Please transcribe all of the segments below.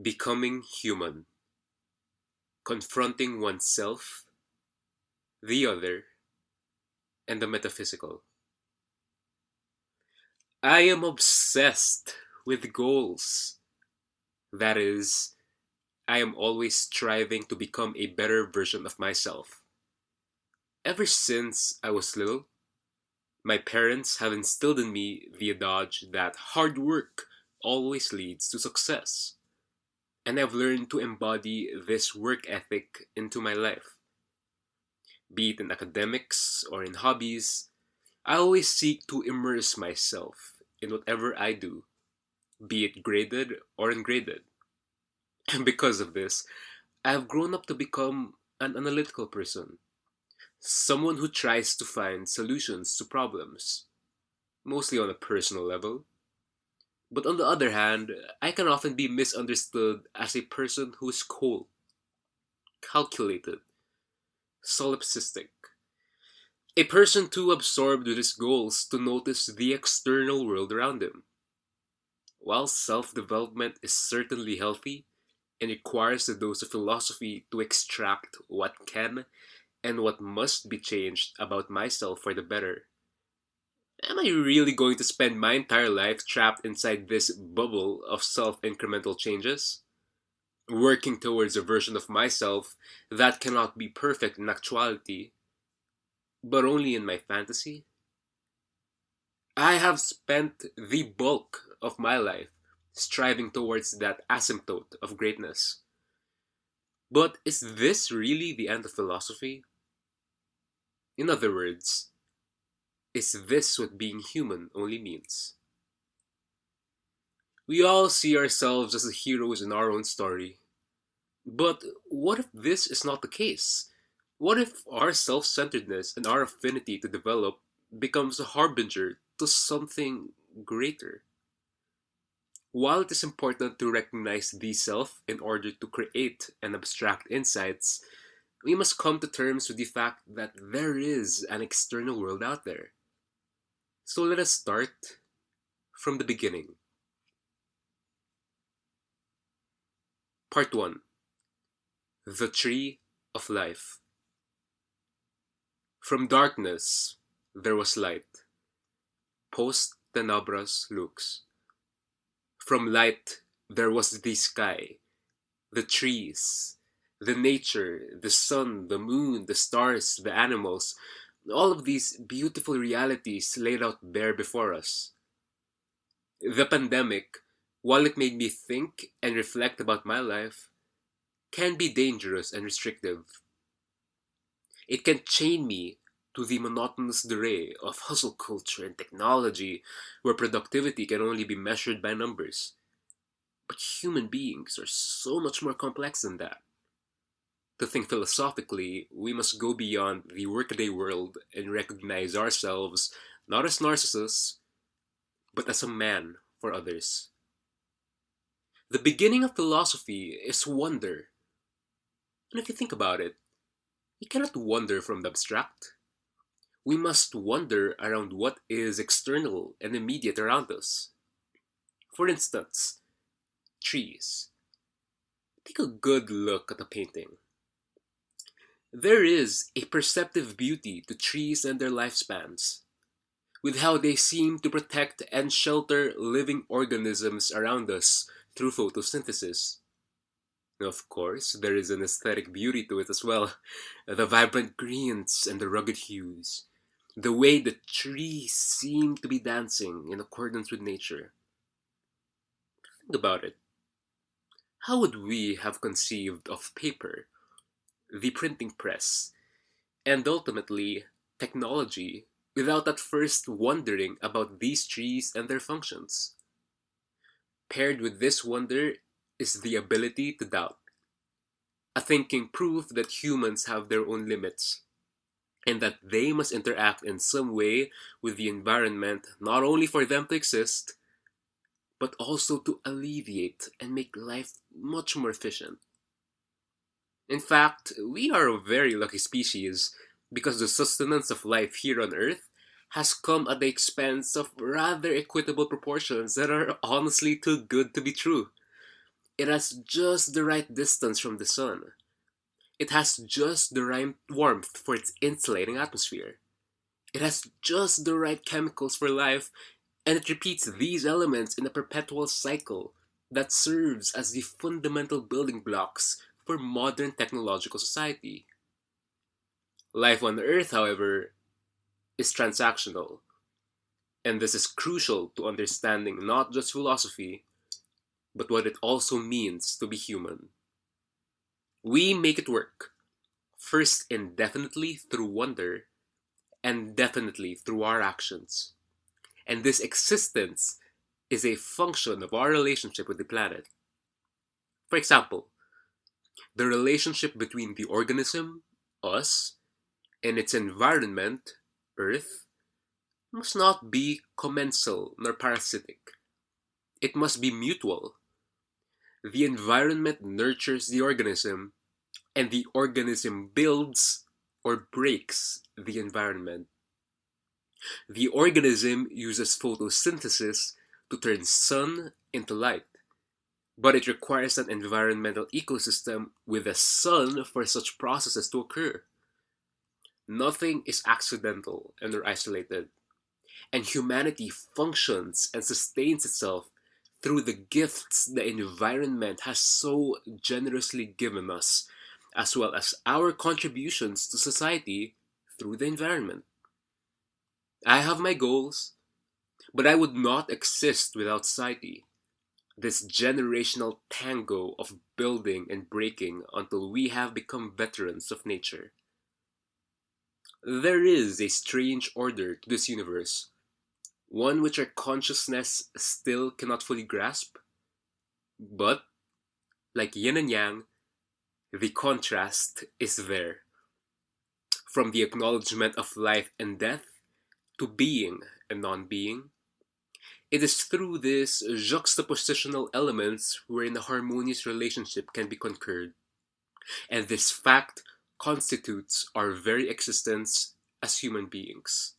Becoming human, confronting oneself, the other, and the metaphysical. I am obsessed with goals. That is, I am always striving to become a better version of myself. Ever since I was little, my parents have instilled in me the adage that hard work always leads to success. And I've learned to embody this work ethic into my life. Be it in academics or in hobbies, I always seek to immerse myself in whatever I do, be it graded or ungraded. And because of this, I have grown up to become an analytical person, someone who tries to find solutions to problems, mostly on a personal level. But on the other hand, I can often be misunderstood as a person who is cold, calculated, solipsistic, a person too absorbed with his goals to notice the external world around him. While self development is certainly healthy and requires a dose of philosophy to extract what can and what must be changed about myself for the better, am I really going to spend my entire life trapped inside this bubble of self incremental changes? Working towards a version of myself that cannot be perfect in actuality, but only in my fantasy? I have spent the bulk of my life striving towards that asymptote of greatness. But is this really the end of philosophy? In other words, is this what being human only means? We all see ourselves as the heroes in our own story. But what if this is not the case? What if our self centeredness and our affinity to develop becomes a harbinger to something greater? While it is important to recognize the self in order to create and abstract insights, we must come to terms with the fact that there is an external world out there. So let us start from the beginning. Part 1. The Tree of Life. From darkness there was light. Post tenebras lux. From light there was the sky, the trees, the nature, the sun, the moon, the stars, the animals, all of these beautiful realities laid out bare before us. The pandemic, while it made me think and reflect about my life, can be dangerous and restrictive. It can chain me to the monotonous array of hustle culture and technology where productivity can only be measured by numbers. But human beings are so much more complex than that. To think philosophically, we must go beyond the workaday world and recognize ourselves not as narcissists, but as a man for others. The beginning of philosophy is wonder. And if you think about it, we cannot wonder from the abstract. We must wonder around what is external and immediate around us. For instance, trees. Take a good look at a painting. There is a perceptive beauty to trees and their lifespans, with how they seem to protect and shelter living organisms around us through photosynthesis. Of course, there is an aesthetic beauty to it as well. The vibrant greens and the rugged hues. The way the trees seem to be dancing in accordance with nature. Think about it. How would we have conceived of paper, the printing press, and ultimately technology without at first wondering about these trees and their functions? Paired with this wonder is the ability to doubt, a thinking proof that humans have their own limits and that they must interact in some way with the environment not only for them to exist, but also to alleviate and make life much more efficient. In fact, we are a very lucky species because the sustenance of life here on Earth has come at the expense of rather equitable proportions that are honestly too good to be true. It has just the right distance from the sun. It has just the right warmth for its insulating atmosphere. It has just the right chemicals for life, and it repeats these elements in a perpetual cycle that serves as the fundamental building blocks for modern technological society. Life on Earth, however, is transactional, and this is crucial to understanding not just philosophy, but what it also means to be human. We make it work, first indefinitely through wonder, and definitely through our actions. And this existence is a function of our relationship with the planet. For example, the relationship between the organism, us, and its environment, Earth, must not be commensal nor parasitic. It must be mutual. The environment nurtures the organism, and the organism builds or breaks the environment. The organism uses photosynthesis to turn sun into light, but it requires an environmental ecosystem with a sun for such processes to occur. Nothing is accidental and or isolated, and humanity functions and sustains itself through the gifts the environment has so generously given us, as well as our contributions to society through the environment. I have my goals, but I would not exist without society. This generational tango of building and breaking until we have become veterans of nature. There is a strange order to this universe, one which our consciousness still cannot fully grasp, but, like yin and yang, the contrast is there. From the acknowledgement of life and death to being and non being, it is through these juxtapositional elements wherein a harmonious relationship can be conquered, and this fact constitutes our very existence as human beings.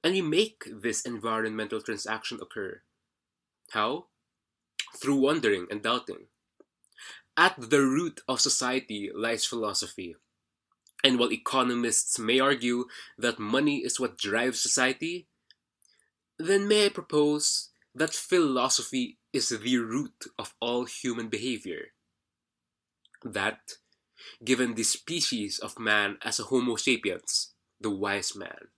And we make this environmental transaction occur. How? Through wondering and doubting. At the root of society lies philosophy. And while economists may argue that money is what drives society, then may I propose that philosophy is the root of all human behavior. That, given the species of man as a Homo sapiens, the wise man,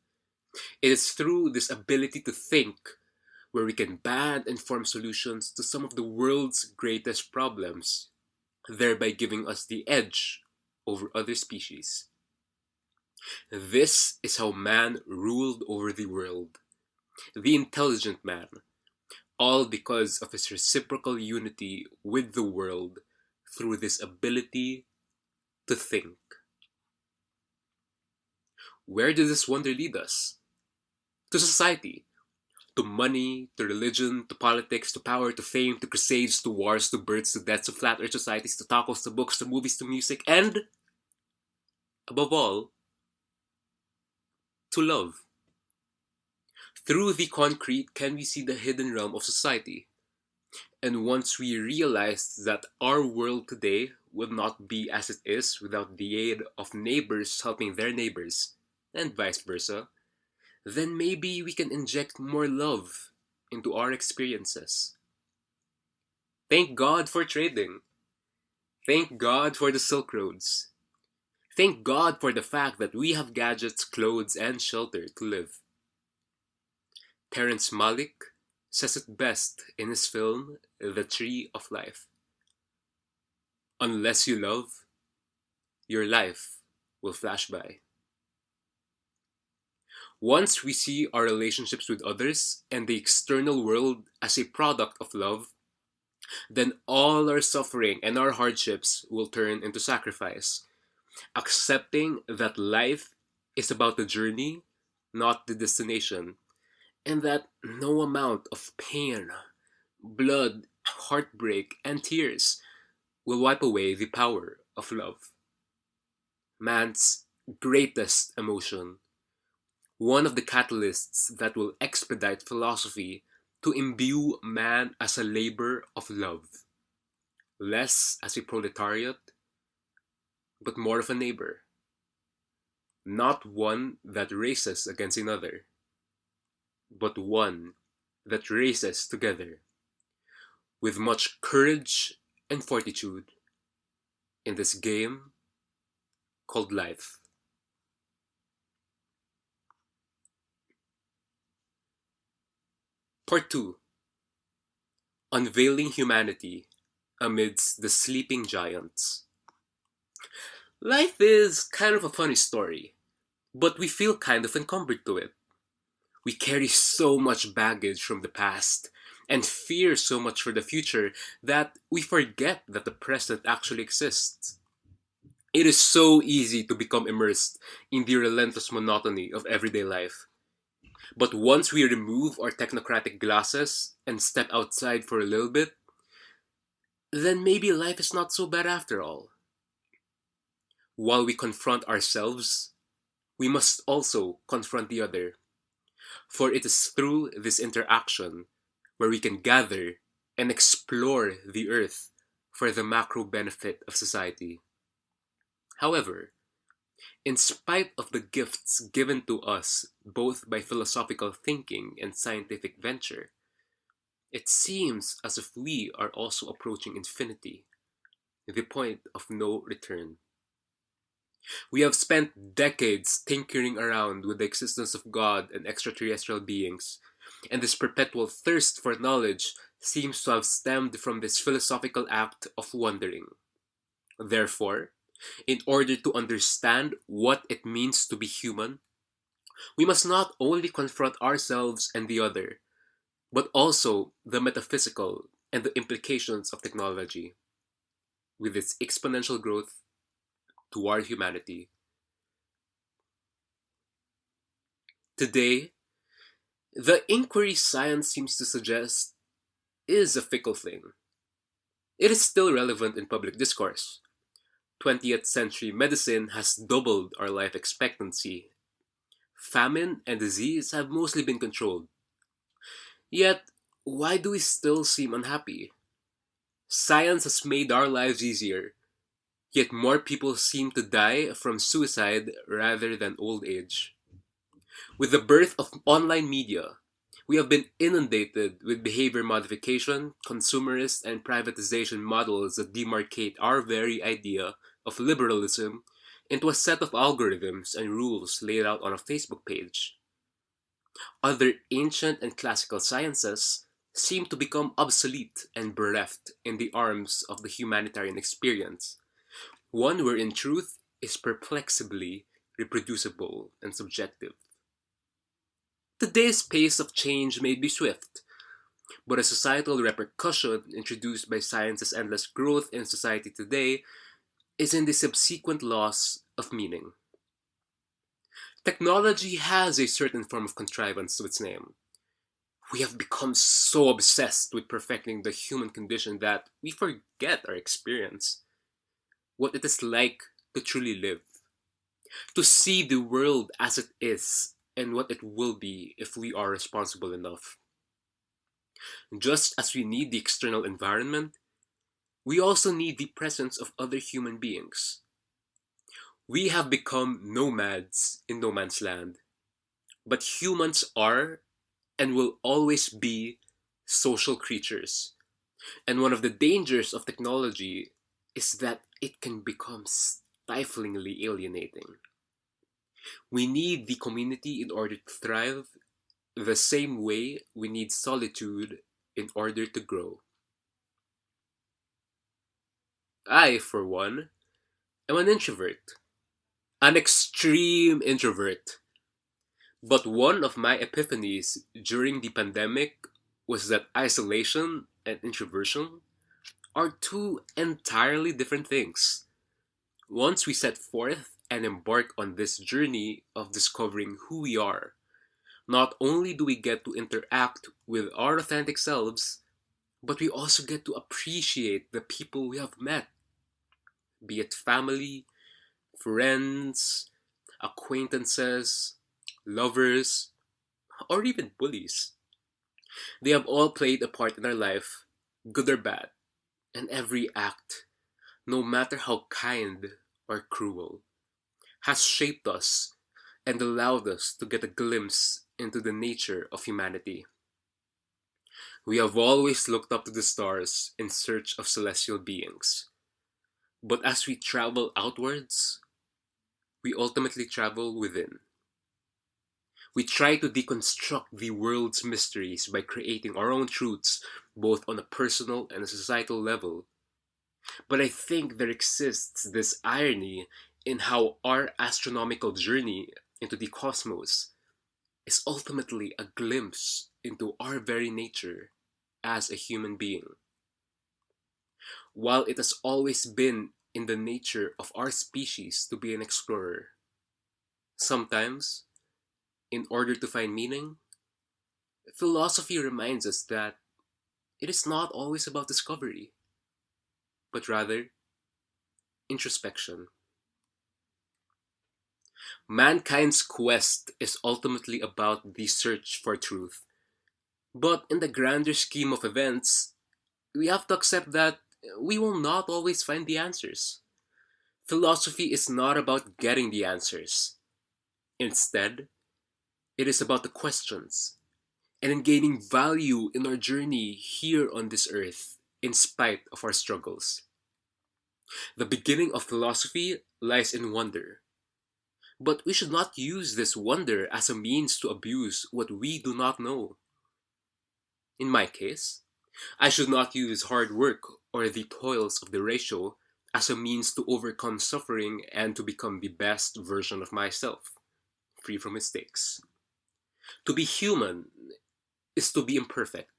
it is through this ability to think where we can band and form solutions to some of the world's greatest problems, thereby giving us the edge over other species. This is how man ruled over the world, the intelligent man, all because of his reciprocal unity with the world through this ability to think. Where did this wonder lead us? To society, to money, to religion, to politics, to power, to fame, to crusades, to wars, to births, to deaths, to flat earth societies, to tacos, to books, to movies, to music, and, above all, to love. Through the concrete can we see the hidden realm of society. And once we realize that our world today would not be as it is without the aid of neighbors helping their neighbors, and vice versa, then maybe we can inject more love into our experiences. Thank God for trading. Thank God for the Silk Roads. Thank God for the fact that we have gadgets, clothes, and shelter to live. Terrence Malick says it best in his film The Tree of Life. Unless you love, your life will flash by. Once we see our relationships with others and the external world as a product of love, then all our suffering and our hardships will turn into sacrifice, accepting that life is about the journey, not the destination, and that no amount of pain, blood, heartbreak, and tears will wipe away the power of love. Man's greatest emotion, one of the catalysts that will expedite philosophy to imbue man as a labor of love. less as a proletariat, but more of a neighbor, not one that races against another, but one that races together with much courage and fortitude in this game called life. Part 2: Unveiling Humanity Amidst the Sleeping Giants. Life is kind of a funny story, but we feel kind of encumbered to it. We carry so much baggage from the past and fear so much for the future that we forget that the present actually exists. It is so easy to become immersed in the relentless monotony of everyday life. But once we remove our technocratic glasses and step outside for a little bit, then maybe life is not so bad after all. While we confront ourselves, we must also confront the other, for it is through this interaction where we can gather and explore the earth for the macro benefit of society. However, in spite of the gifts given to us both by philosophical thinking and scientific venture, it seems as if we are also approaching infinity, the point of no return. We have spent decades tinkering around with the existence of God and extraterrestrial beings, and this perpetual thirst for knowledge seems to have stemmed from this philosophical act of wondering. Therefore, in order to understand what it means to be human, we must not only confront ourselves and the other, but also the metaphysical and the implications of technology, with its exponential growth toward humanity. Today, the inquiry science seems to suggest is a fickle thing. It is still relevant in public discourse. 20th century medicine has doubled our life expectancy. Famine and disease have mostly been controlled. Yet, why do we still seem unhappy? Science has made our lives easier, yet more people seem to die from suicide rather than old age. With the birth of online media, we have been inundated with behavior modification, consumerist, and privatization models that demarcate our very idea of liberalism into a set of algorithms and rules laid out on a Facebook page. Other ancient and classical sciences seem to become obsolete and bereft in the arms of the humanitarian experience, one wherein truth is perplexibly reproducible and subjective. Today's pace of change may be swift, but a societal repercussion introduced by science's endless growth in society today is in the subsequent loss of meaning. Technology has a certain form of contrivance to its name. We have become so obsessed with perfecting the human condition that we forget our experience, what it is like to truly live, to see the world as it is and what it will be if we are responsible enough. Just as we need the external environment, we also need the presence of other human beings. We have become nomads in no man's land, but humans are and will always be social creatures. And one of the dangers of technology is that it can become stiflingly alienating. We need the community in order to thrive, the same way we need solitude in order to grow. I, for one, am an introvert, an extreme introvert. But one of my epiphanies during the pandemic was that isolation and introversion are two entirely different things. Once we set forth and embark on this journey of discovering who we are, not only do we get to interact with our authentic selves, but we also get to appreciate the people we have met, be it family, friends, acquaintances, lovers, or even bullies. They have all played a part in our life, good or bad, And every act, no matter how kind or cruel, has shaped us and allowed us to get a glimpse into the nature of humanity. We have always looked up to the stars in search of celestial beings. But as we travel outwards, we ultimately travel within. We try to deconstruct the world's mysteries by creating our own truths, both on a personal and a societal level. But I think there exists this irony in how our astronomical journey into the cosmos is ultimately a glimpse into our very nature as a human being. While it has always been in the nature of our species to be an explorer, sometimes, in order to find meaning, philosophy reminds us that it is not always about discovery, but rather introspection. Mankind's quest is ultimately about the search for truth. But in the grander scheme of events, we have to accept that we will not always find the answers. Philosophy is not about getting the answers. Instead, it is about the questions and in gaining value in our journey here on this earth in spite of our struggles. The beginning of philosophy lies in wonder, but we should not use this wonder as a means to abuse what we do not know. In my case, I should not use hard work or the toils of the ratio as a means to overcome suffering and to become the best version of myself, free from mistakes. To be human is to be imperfect.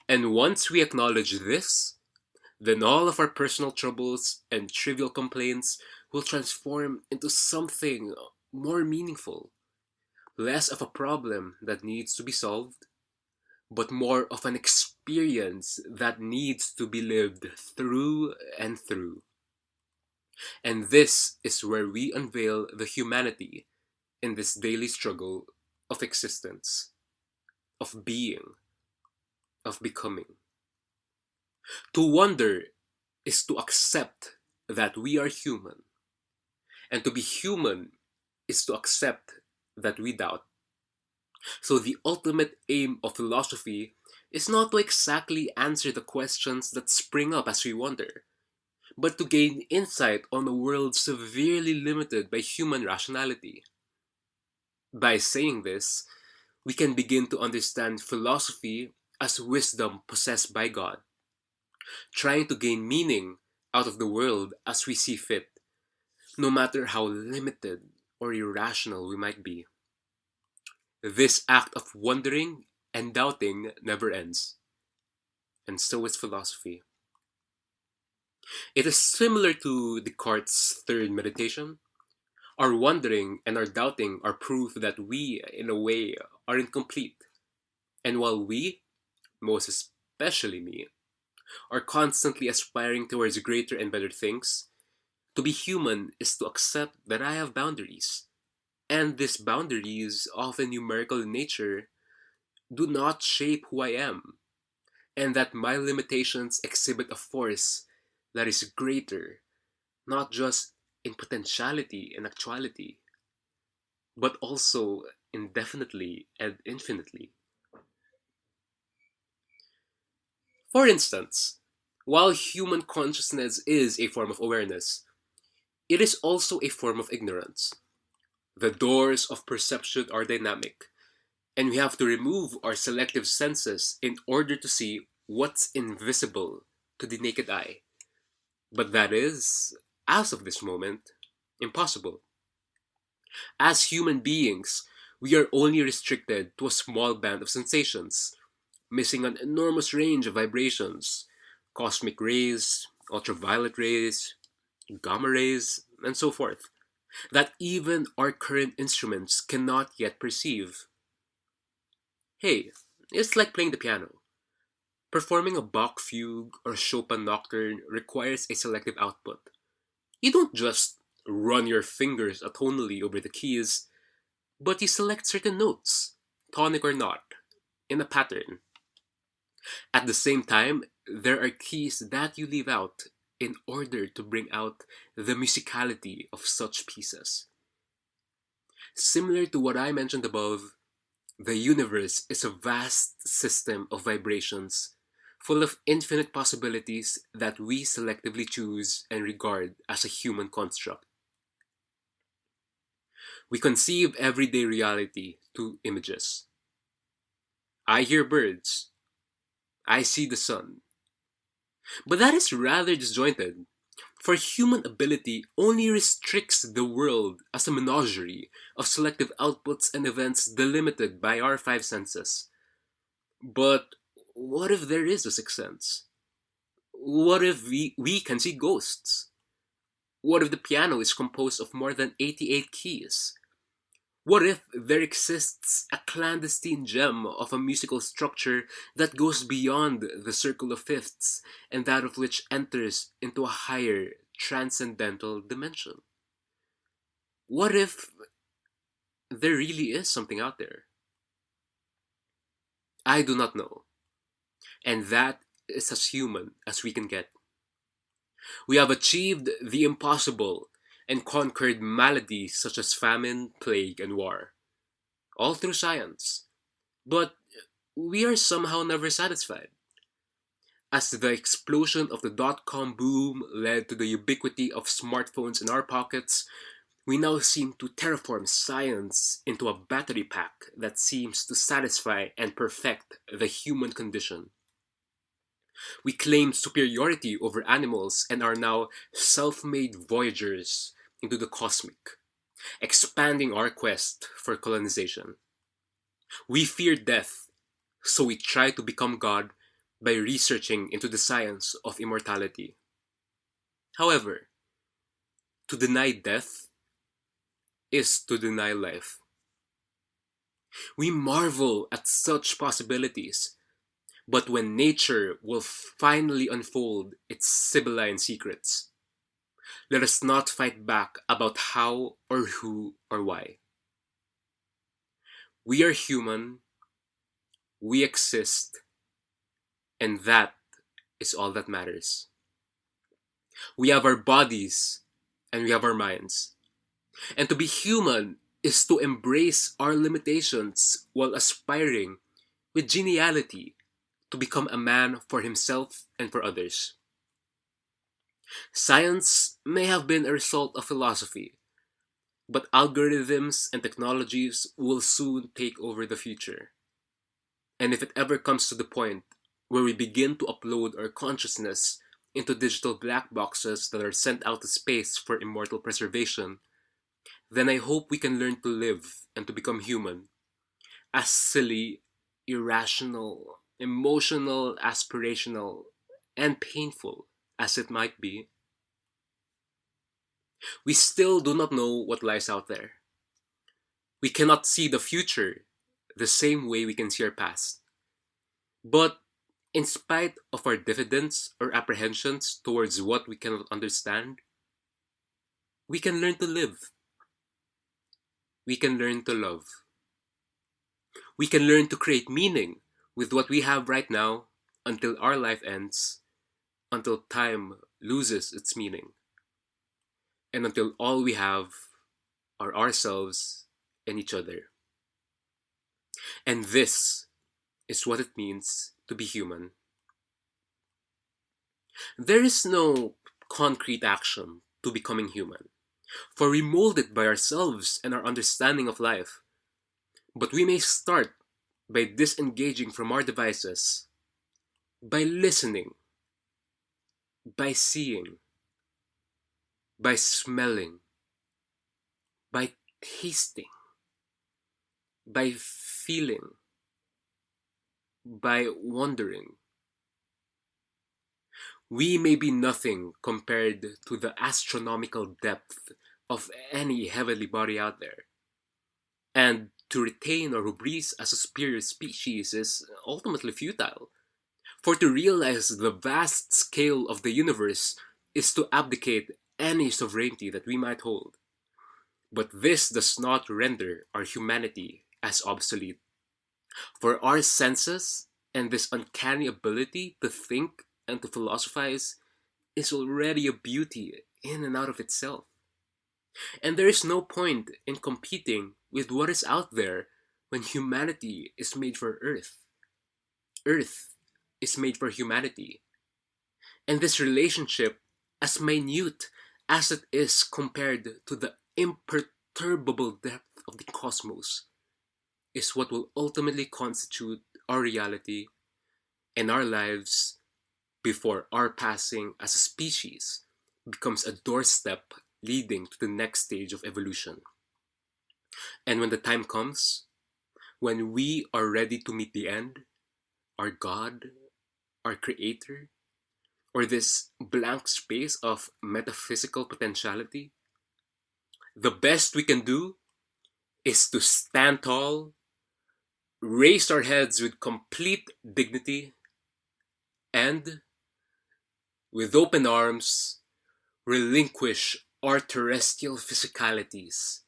And once we acknowledge this, then all of our personal troubles and trivial complaints will transform into something more meaningful, less of a problem that needs to be solved, but more of an experience that needs to be lived through and through. And this is where we unveil the humanity in this daily struggle of existence, of being, of becoming. To wonder is to accept that we are human, and to be human is to accept that we doubt. So, the ultimate aim of philosophy is not to exactly answer the questions that spring up as we wonder, but to gain insight on a world severely limited by human rationality. By saying this, we can begin to understand philosophy as wisdom possessed by God, trying to gain meaning out of the world as we see fit, no matter how limited or irrational we might be. This act of wondering and doubting never ends, and so is philosophy. It is similar to Descartes' third meditation. Our wondering and our doubting are proof that we, in a way, are incomplete. And while we, most especially me, are constantly aspiring towards greater and better things, to be human is to accept that I have boundaries. And these boundaries, often numerical in nature, do not shape who I am, and that my limitations exhibit a force that is greater, not just in potentiality and actuality, but also indefinitely and infinitely. For instance, while human consciousness is a form of awareness, it is also a form of ignorance. The doors of perception are dynamic, and we have to remove our selective senses in order to see what's invisible to the naked eye. But that is, as of this moment, impossible. As human beings, we are only restricted to a small band of sensations, missing an enormous range of vibrations, cosmic rays, ultraviolet rays, gamma rays, and so forth, that even our current instruments cannot yet perceive. Hey, it's like playing the piano. Performing a Bach fugue or Chopin nocturne requires a selective output. You don't just run your fingers atonally over the keys, but you select certain notes, tonic or not, in a pattern. At the same time, there are keys that you leave out in order to bring out the musicality of such pieces. Similar to what I mentioned above, the universe is a vast system of vibrations full of infinite possibilities that we selectively choose and regard as a human construct. We conceive everyday reality through images. I hear birds. I see the sun. But that is rather disjointed, for human ability only restricts the world as a menagerie of selective outputs and events delimited by our five senses. But what if there is a sixth sense? What if we can see ghosts? What if the piano is composed of more than 88 keys? What if there exists a clandestine gem of a musical structure that goes beyond the circle of fifths and that of which enters into a higher transcendental dimension? What if there really is something out there? I do not know. And that is as human as we can get. We have achieved the impossible and conquered maladies such as famine, plague, and war, all through science. But we are somehow never satisfied. As the explosion of the dot-com boom led to the ubiquity of smartphones in our pockets, we now seem to terraform science into a battery pack that seems to satisfy and perfect the human condition. We claim superiority over animals and are now self-made voyagers into the cosmic, expanding our quest for colonization. We fear death, so we try to become God by researching into the science of immortality. However, to deny death is to deny life. We marvel at such possibilities, but when nature will finally unfold its Sibylline secrets, let us not fight back about how or who or why. We are human, we exist, and that is all that matters. We have our bodies and we have our minds. And to be human is to embrace our limitations while aspiring with geniality to become a man for himself and for others. Science may have been a result of philosophy, but algorithms and technologies will soon take over the future. And if it ever comes to the point where we begin to upload our consciousness into digital black boxes that are sent out to space for immortal preservation, then I hope we can learn to live and to become human, as silly, irrational, emotional, aspirational, and painful as it might be. We still do not know what lies out there. We cannot see the future the same way we can see our past. But in spite of our diffidence or apprehensions towards what we cannot understand, we can learn to live. We can learn to love. We can learn to create meaning with what we have right now until our life ends, until time loses its meaning, and until all we have are ourselves and each other. And this is what it means to be human. There is no concrete action to becoming human, for we mold it by ourselves and our understanding of life. But we may start by disengaging from our devices, by listening, by seeing, by smelling, by tasting, by feeling, by wondering. We may be nothing compared to the astronomical depth of any heavenly body out there. And to retain our hubris as a superior species is ultimately futile. For to realize the vast scale of the universe is to abdicate any sovereignty that we might hold. But this does not render our humanity as obsolete. For our senses And this uncanny ability to think and to philosophize is already a beauty in and out of itself. And there is no point in competing with what is out there when humanity is made for Earth. Earth is made for humanity. And this relationship, as minute as it is compared to the imperturbable depth of the cosmos, is what will ultimately constitute our reality and our lives before our passing as a species becomes a doorstep leading to the next stage of evolution. And when the time comes, when we are ready to meet the end, our God, our Creator, or this blank space of metaphysical potentiality, the best we can do is to stand tall, raise our heads with complete dignity, and, with open arms, relinquish our terrestrial physicalities,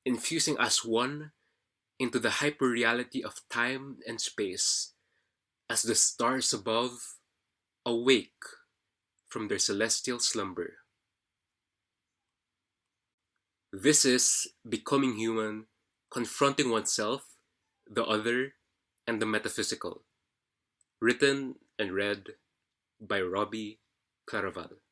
infusing us one into the hyperreality of time and space as the stars above awake from their celestial slumber. This is Becoming Human, Confronting Oneself, the Other, and the Metaphysical. Written and read by Robbie Claraval.